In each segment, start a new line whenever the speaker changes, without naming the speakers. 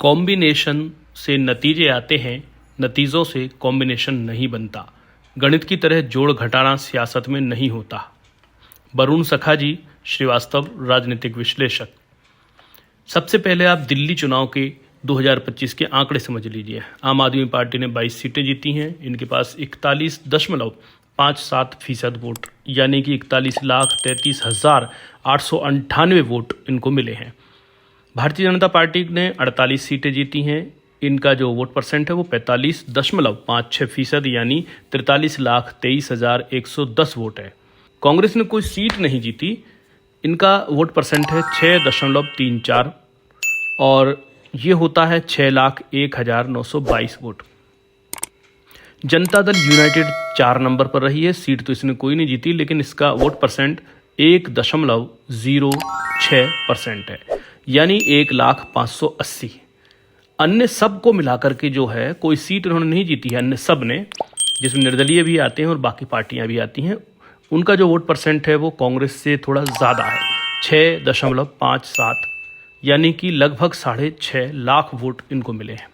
Combination से नतीजे आते हैं, नतीजों से कॉम्बिनेशन नहीं बनता। गणित की तरह जोड़ घटाना सियासत में नहीं होता। वरुण सखाजी श्रीवास्तव, राजनीतिक विश्लेषक। सबसे पहले आप दिल्ली चुनाव के 2025 के आंकड़े समझ लीजिए। आम आदमी पार्टी ने 22 सीटें जीती हैं। इनके पास 41.57% वोट यानी कि 41,33,898 वोट इनको मिले हैं। भारतीय जनता पार्टी ने 48 सीटें जीती हैं। इनका जो वोट परसेंट है वो 45.56% यानी 43,23,110 वोट है। कांग्रेस ने कोई सीट नहीं जीती। इनका वोट परसेंट है 6.34 और ये होता है 6,01,922 vote. Janata Dal United 4 number पर रही है। सीट तो इसने कोई नहीं जीती, लेकिन इसका वोट परसेंट 1.06% है यानी 1,05,80। अन्य सब को मिलाकर के जो है कोई सीट इन्होंने नहीं जीती है। अन्य सब ने, जिसमें निर्दलीय भी आते हैं और बाकी पार्टियां भी आती हैं, उनका जो वोट परसेंट है वो कांग्रेस से थोड़ा ज़्यादा है, 6.57 यानी कि लगभग 6.5 लाख वोट इनको मिले हैं।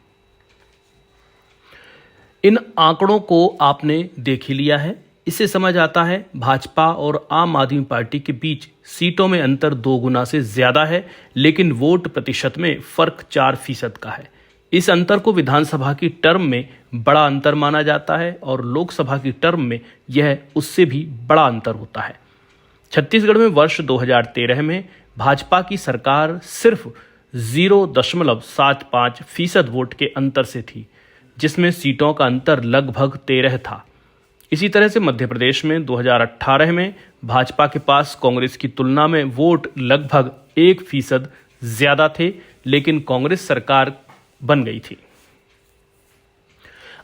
इन आंकड़ों को आपने देख ही लिया है। इससे समझ आता है भाजपा और आम आदमी पार्टी के बीच सीटों में अंतर 2 गुना से ज्यादा है, लेकिन वोट प्रतिशत में फर्क 4% का है। इस अंतर को विधानसभा की टर्म में बड़ा अंतर माना जाता है और लोकसभा की टर्म में यह उससे भी बड़ा अंतर होता है। छत्तीसगढ़ में वर्ष 2013 में भाजपा की सरकार सिर्फ 0.75% वोट के अंतर से थी, जिसमें सीटों का अंतर लगभग 13 था। इसी तरह से मध्य प्रदेश में 2018 में भाजपा के पास कांग्रेस की तुलना में वोट लगभग 1% ज्यादा थे, लेकिन कांग्रेस सरकार बन गई थी।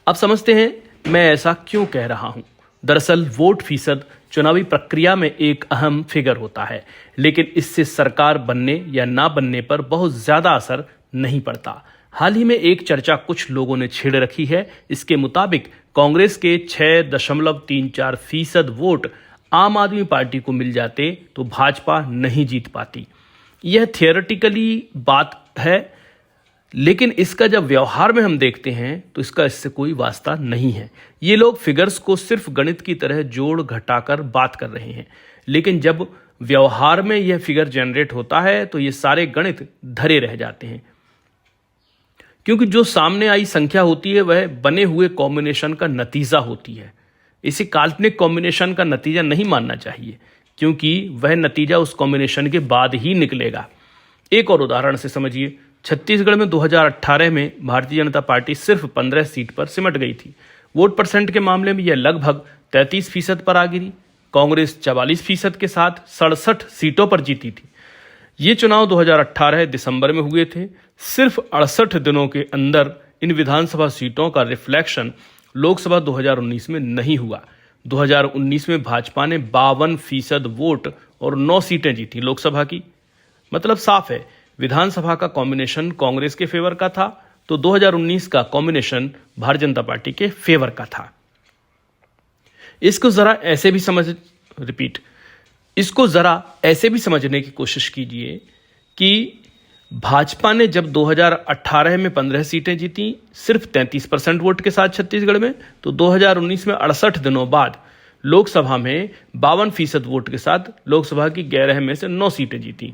अब समझते हैं मैं ऐसा क्यों कह रहा हूं। दरअसल वोट फीसद चुनावी प्रक्रिया में एक अहम फिगर होता है, लेकिन इससे सरकार बनने या ना बनने पर बहुत ज्यादा असर नहीं पड़ता। हाल ही में एक चर्चा कुछ लोगों ने छेड़ रखी है। इसके मुताबिक कांग्रेस के 6.34% वोट आम आदमी पार्टी को मिल जाते तो भाजपा नहीं जीत पाती। यह थियोरेटिकली बात है, लेकिन इसका जब व्यवहार में हम देखते हैं तो इसका इससे कोई वास्ता नहीं है। ये लोग फिगर्स को सिर्फ गणित की तरह जोड़ घटाकर बात कर रहे हैं, लेकिन जब व्यवहार में यह फिगर जनरेट होता है तो ये सारे गणित धरे रह जाते हैं, क्योंकि जो सामने आई संख्या होती है वह बने हुए कॉम्बिनेशन का नतीजा होती है। इसे काल्पनिक कॉम्बिनेशन का नतीजा नहीं मानना चाहिए, क्योंकि वह नतीजा उस कॉम्बिनेशन के बाद ही निकलेगा। एक और उदाहरण से समझिए। छत्तीसगढ़ में 2018 में भारतीय जनता पार्टी सिर्फ 15 सीट पर सिमट गई थी। वोट परसेंट के मामले में यह लगभग 33% पर आ गिरी। कांग्रेस 44% के साथ 67 सीटों पर जीती थी। ये चुनाव 2018 दिसंबर में हुए थे। सिर्फ 68 दिनों के अंदर इन विधानसभा सीटों का रिफ्लेक्शन लोकसभा 2019 में नहीं हुआ। 2019 में भाजपा ने 52% वोट और 9 सीटें जीती लोकसभा की। मतलब साफ है, विधानसभा का कॉम्बिनेशन कांग्रेस के फेवर का था, तो 2019 का कॉम्बिनेशन भारतीय जनता पार्टी के फेवर का था। इसको जरा ऐसे भी समझने की कोशिश कीजिए कि भाजपा ने जब 2018 में 15 सीटें जीती सिर्फ 33% वोट के साथ छत्तीसगढ़ में, तो 2019 में 68 दिनों बाद लोकसभा में 52% वोट के साथ लोकसभा की 11 में से 9 सीटें जीती।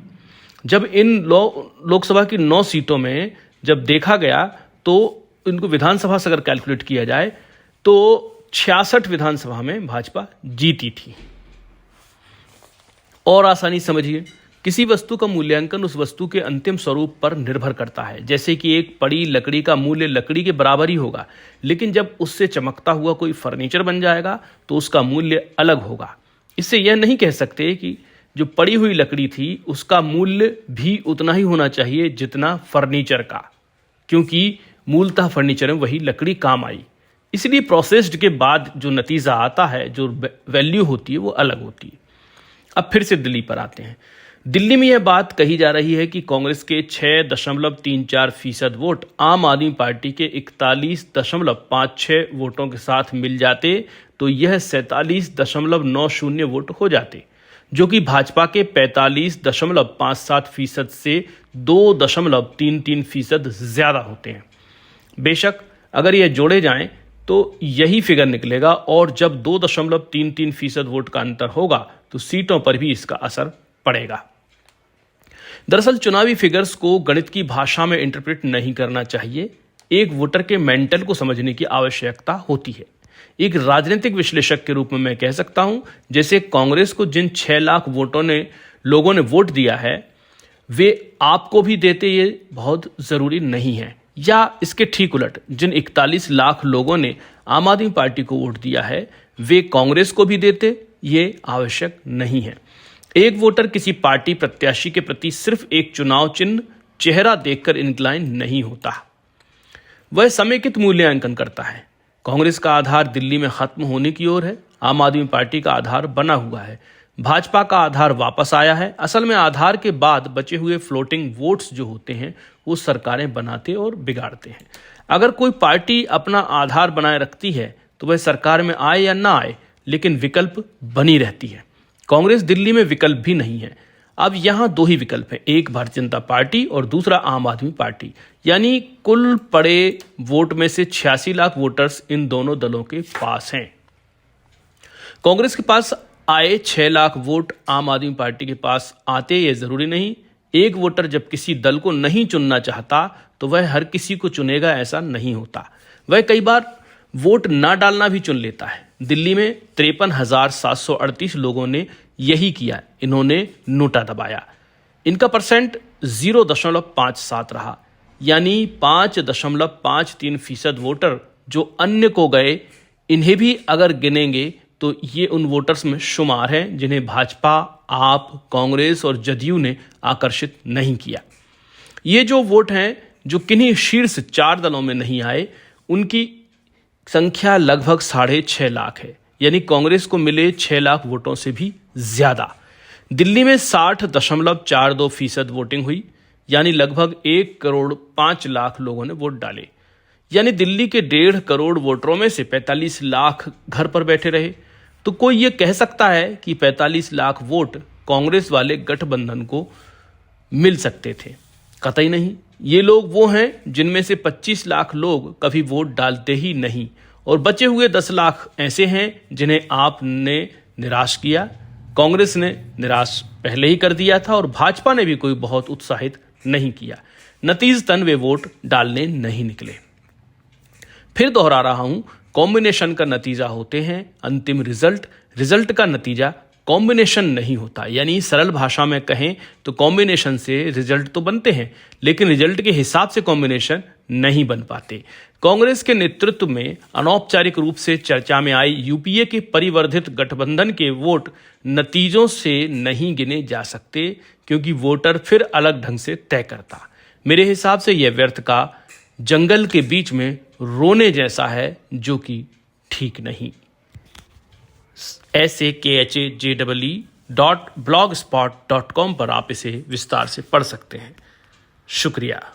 जब इन लोकसभा की 9 सीटों में जब देखा गया तो इनको विधानसभा से अगर कैलकुलेट किया जाए तो 66 विधानसभा में भाजपा जीती थी। और आसानी समझिए, किसी वस्तु का मूल्यांकन उस वस्तु के अंतिम स्वरूप पर निर्भर करता है। जैसे कि एक पड़ी लकड़ी का मूल्य लकड़ी के बराबर ही होगा, लेकिन जब उससे चमकता हुआ कोई फर्नीचर बन जाएगा तो उसका मूल्य अलग होगा। इससे यह नहीं कह सकते कि जो पड़ी हुई लकड़ी थी उसका मूल्य भी उतना ही होना चाहिए जितना फर्नीचर का, क्योंकि मूलतः फर्नीचर में वही लकड़ी काम आई। इसलिए प्रोसेस्ड के बाद जो नतीजा आता है, जो वैल्यू होती है, वो अलग होती है। अब फिर से दिल्ली पर आते हैं। दिल्ली में यह बात कही जा रही है कि कांग्रेस के 6.34% वोट आम आदमी पार्टी के 41.56 वोटों के साथ मिल जाते तो यह 47.90 वोट हो जाते, जो कि भाजपा के 45.57% से 2.33% ज़्यादा होते हैं। बेशक अगर ये जोड़े जाएं तो यही फिगर निकलेगा, और जब 2.33% वोट का अंतर होगा तो सीटों पर भी इसका असर पड़ेगा। दरअसल चुनावी फिगर्स को गणित की भाषा में इंटरप्रेट नहीं करना चाहिए। एक वोटर के मेंटल को समझने की आवश्यकता होती है। एक राजनीतिक विश्लेषक के रूप में मैं कह सकता हूं, जैसे कांग्रेस को जिन 6 लाख लोगों ने वोट दिया है, वे आपको भी देते, ये बहुत जरूरी नहीं है। या इसके ठीक उलट, जिन 41 लाख लोगों ने आम आदमी पार्टी को वोट दिया है, वे कांग्रेस को भी देते, ये आवश्यक नहीं है। एक वोटर किसी पार्टी प्रत्याशी के प्रति सिर्फ एक चुनाव चिन्ह, चेहरा देखकर इंक्लाइन नहीं होता, वह समेकित मूल्यांकन करता है। कांग्रेस का आधार दिल्ली में खत्म होने की ओर है, आम आदमी पार्टी का आधार बना हुआ है, भाजपा का आधार वापस आया है। असल में आधार के बाद बचे हुए फ्लोटिंग वोट्स जो होते हैं वो सरकारें बनाते और बिगाड़ते हैं। अगर कोई पार्टी अपना आधार बनाए रखती है तो वह सरकार में आए या ना आए, लेकिन विकल्प बनी रहती है। कांग्रेस दिल्ली में विकल्प भी नहीं है। अब यहां 2 ही विकल्प हैं, एक भारतीय जनता पार्टी और दूसरा आम आदमी पार्टी। यानी कुल पड़े वोट में से 86 लाख वोटर्स इन दोनों दलों के पास हैं। कांग्रेस के पास आए 6 लाख वोट आम आदमी पार्टी के पास आते, ये जरूरी नहीं। एक वोटर जब किसी दल को नहीं चुनना चाहता तो वह हर किसी को चुनेगा, ऐसा नहीं होता। वह कई बार वोट ना डालना भी चुन लेता है। दिल्ली में 53,738 लोगों ने यही किया। इन्होंने नोटा दबाया। इनका परसेंट 0.57 रहा, यानी 5.53% वोटर जो अन्य को गए, इन्हें भी अगर गिनेंगे तो ये उन वोटर्स में शुमार हैं जिन्हें भाजपा, आप, कांग्रेस और जदयू ने आकर्षित नहीं किया। ये जो वोट हैं जो किन्हीं शीर्ष 4 दलों में नहीं आए, उनकी संख्या लगभग 6.5 लाख है, यानी कांग्रेस को मिले 6 लाख वोटों से भी ज्यादा। दिल्ली में 60.42% वोटिंग हुई, यानी लगभग 1.5 करोड़ लोगों ने वोट डाले। यानी दिल्ली के 1.5 करोड़ वोटरों में से 45 लाख घर पर बैठे रहे। तो कोई ये कह सकता है कि 45 लाख वोट कांग्रेस वाले गठबंधन को मिल सकते थे? कतई नहीं। ये लोग वो हैं जिनमें से 25 लाख लोग कभी वोट डालते ही नहीं, और बचे हुए 10 लाख ऐसे हैं जिन्हें आपने निराश किया। कांग्रेस ने निराश पहले ही कर दिया था और भाजपा ने भी कोई बहुत उत्साहित नहीं किया। नतीजतन वे वोट डालने नहीं निकले। फिर दोहरा रहा हूं, कॉम्बिनेशन का नतीजा होते हैं अंतिम रिजल्ट का नतीजा कॉम्बिनेशन नहीं होता। यानी सरल भाषा में कहें तो कॉम्बिनेशन से रिजल्ट तो बनते हैं, लेकिन रिजल्ट के हिसाब से कॉम्बिनेशन नहीं बन पाते। कांग्रेस के नेतृत्व में अनौपचारिक रूप से चर्चा में आई यूपीए के परिवर्धित गठबंधन के वोट नतीजों से नहीं गिने जा सकते, क्योंकि वोटर फिर अलग ढंग से तय करता। मेरे हिसाब से यह व्यर्थ का जंगल के बीच में रोने जैसा है, जो कि ठीक नहीं। SAKHAJEE.blogspot.com पर आप इसे विस्तार से पढ़ सकते हैं। शुक्रिया।